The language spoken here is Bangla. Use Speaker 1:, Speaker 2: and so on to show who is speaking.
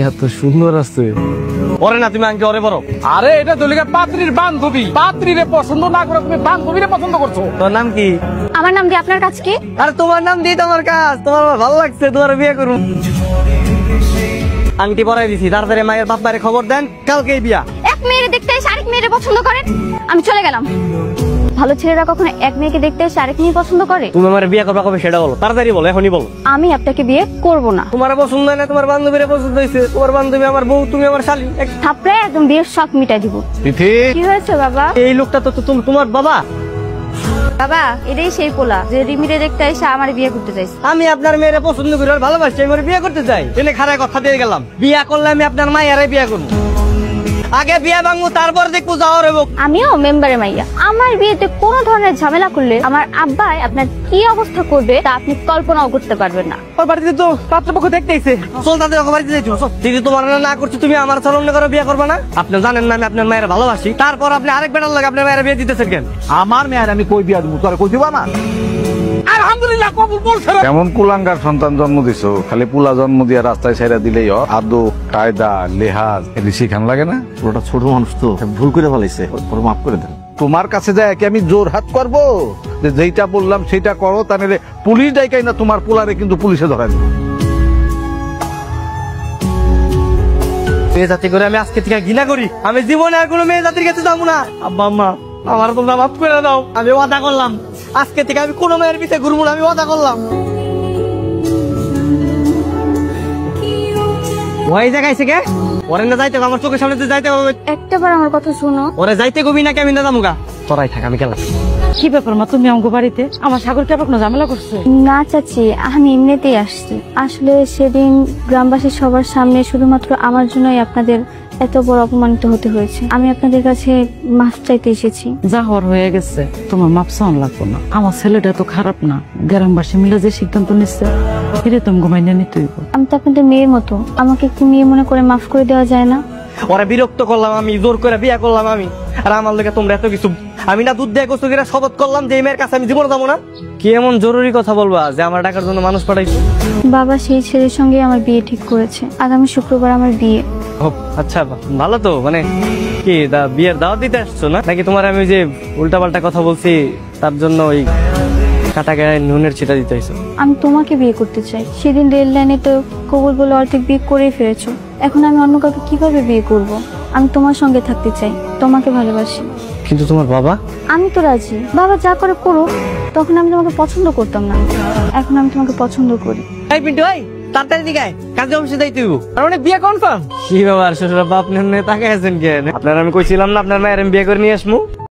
Speaker 1: এত সুন্দর আছে। ওরে না তুমি আঙ্কে ওরে বড়।
Speaker 2: আরে এটা দলিকা পাত্রীর বান্ধবী, পাত্রীরে পছন্দ না করে তুমি বান্ধবীরে পছন্দ করছো।
Speaker 1: তোর নাম কি?
Speaker 3: আমার নাম দিয়ে আপনার কাজ কি?
Speaker 1: আরে তোমার নাম দিয়ে তোমার কাজ। তোমার ভালো লাগছে, তোমার বিয়ে করুন। আংটি পরাই দিছি, তাড়াতাড়ি মায়ের বাপ মায়ের খবর দেন, কালকেই বিয়া।
Speaker 3: এক মেয়েরে দেখতে এসে আরেক মেয়েরে পছন্দ করেন? আমি চলে গেলাম। ভালো ছেলেরা কখনো এক মেয়েকে দেখতে এসে আরেক মেয়ে পছন্দ করে?
Speaker 1: তুমি আমার বিয়ে করবা কবে সেটা বলো, তাড়াতাড়ি বলো, এখনই বলো।
Speaker 3: আমি আপনাকে বিয়ে করব না।
Speaker 1: তোমার পছন্দ হয় না, তোমার বান্ধবীর পছন্দ হয়েছে। তোমার বান্ধবী আমার বউ, তুমি আমার শালী।
Speaker 3: থাপড়ে একদম বিয়ের শখ মিটাই দিব। কি হয়েছে বাবা?
Speaker 1: এই লোকটা তো তোমার বাবা।
Speaker 3: বাবা এটাই সেই পোলা যে রিমিরে দেখতে এসে আমার বিয়ে করতে চাইছে।
Speaker 1: আমি আপনার মেয়েরে পছন্দ করি আর ভালোবাসি, আমি বিয়ে করতে চাই। এনে খারাপ কথা দিয়ে গেলাম, বিয়া করলে আমি আপনার মায়েরাই বিয়ে করবো। আগে বিয়া ভাঙবো, তারপর দেখবো যাওয়ার হইব।
Speaker 3: আমিও মেম্বারে মাইয়া। আমার বিয়েতে কোনো ধরনের ঝামেলা করলে আমার আব্বাই আপনার কি অবস্থা করবে তা আপনি কল্পনাও করতে পারবেন না।
Speaker 1: ওর বাড়িতে তো পাত্রপক্ষ দেখতে আইছে। চল তাদের বাড়িতে যাইছো। যদি তোমার না করছো, তুমি আমার সামনে করে বিয়ে করবে না? আপনি জানেন না আমি আপনার মায়ের ভালোবাসি, তারপর আপনি আরেক বেটার লাগে আপনার মায়ের বিয়ে দিতেছেন কেন?
Speaker 2: আমার মেয়ের আমি কই বিয়া দিব, তোরা কই দিবা না? আলহামদুলিল্লাহ কবুল বলছে।
Speaker 4: এমন কুলাঙ্গার সন্তান জন্ম দিছো, খালি পুলা জন্ম দিয়া রাস্তায় ছেড়ে দিলেই আদো কায়দা লেহাজ এটি শিখান লাগে না?
Speaker 5: পুরোটা ছোট মানুষ তো ভুল করে ফেলাইছে, মাফ করে দেন।
Speaker 4: তোমার কাছে যায় কি আমি জোর হাত করবো যে যেইটা বললাম সেটা করো? তাহলে পুলিশ ডাইকাই না তোমার পোলারে কিন্তু পুলিশে ধরে দিবে।
Speaker 1: মেয়ে জাতি করে আমি আজকে থেকে ঘৃণা করি। আমি জীবনে আর কোনো মেয়ে জাতির কাছে যাবো না। আব্বা আম্মা আমার তোমরা মাফ করে দাও। আমি ওয়াদা করলাম আজকে থেকে আমি কোনো মেয়ের পিছে ঘুরবো না, আমি ওয়াদা করলাম। ওই জায়গায় কে ওরে না যাইতে, আমার চোখের সামনে যাইতে হবে।
Speaker 3: একটাবার আমার কথা শুনো।
Speaker 1: ওরে যাইতে কবি নাকি আমি না যাবো? তোরাই থাক, আমি গেলাম।
Speaker 6: কি ব্যাপার মা, তুমি আমাকে বাড়িতে? আমার সাগর কে কোনো ঝামেলা করছে?
Speaker 3: না চাচি, আমি এমনিতেই আসছি। আসলে সেদিন গ্রামবাসীর সবার সামনে শুধুমাত্র আমার জন্যই আপনাদের এত বড় অপমানিত হতে হয়েছে। আমি আপনাদের কাছে মাফ চাইতে এসেছি।
Speaker 6: যা হওয়ার হয়ে গেছে, তোমার মাপ চাওয়ান লাগবো না। আমার ছেলেটা তো খারাপ না, গ্রামবাসী মিলে যে সিদ্ধান্ত নিচ্ছে এটা তুমি ঘুমাইনা নিতে হইব।
Speaker 3: আমি তো আপনাদের মেয়ের মতো, আমাকে একটু মেয়ে মনে করে মাফ করে দেওয়া যায় না?
Speaker 1: ওরা বিরক্ত করলাম, আমি জোর করে বিয়ে করলাম আমি, আর আমার লোকে তোমরা এত কিছু। আমি না দুধ দিয়ে গোসল করে শপথ করলাম যে এই মেয়ের কাছে আমি জীবনে যাবো না। কি এমন জরুরি কথা বলবা যে আমার টাকার জন্য মানুষ পাঠাইছো?
Speaker 3: বাবা সেই ছেলের সঙ্গে আমার বিয়ে ঠিক করেছে। আগামী শুক্রবার আমার বিয়ে।
Speaker 1: আচ্ছা ভালো তো। মানে কি বিয়ের দাওয়াত দিতে আসছো না নাকি? তোমার আমি যে উল্টাপাল্টা কথা বলছি তার জন্য ওই কাটা গায়ে নুনের ছিটা দিতে হয়েছে?
Speaker 3: আমি তোমাকে বিয়ে করতে চাই। সেদিন রেল লাইনে তো কবুল বলে অর্ধেক বিয়ে করেই ফেলেছো। এখন আমি অন্য কাউকে কিভাবে বিয়ে করব? আমি তোমার সঙ্গে থাকতে চাই, তোমাকে ভালোবাসি।
Speaker 1: কিন্তু তোমার বাবা?
Speaker 3: আমি তো রাজি, বাবা যা করে করুক। তখন আমি তোমাকে পছন্দ করতাম না, এখন আমি তোমাকে পছন্দ করি।
Speaker 1: এই পিন্টু ভাই, তাড়াতাড়ি দিকে কাজে অফিসে যাইতে হইব। তার মানে বিয়ে কনফার্ম? কি ব্যাপার শ্বশুর বাপ নিয়ে তাকাই আছেন কেন? আপনার আমি কইছিলাম না আপনার মায়ের আমি বিয়ে করে নিয়ে আসমু।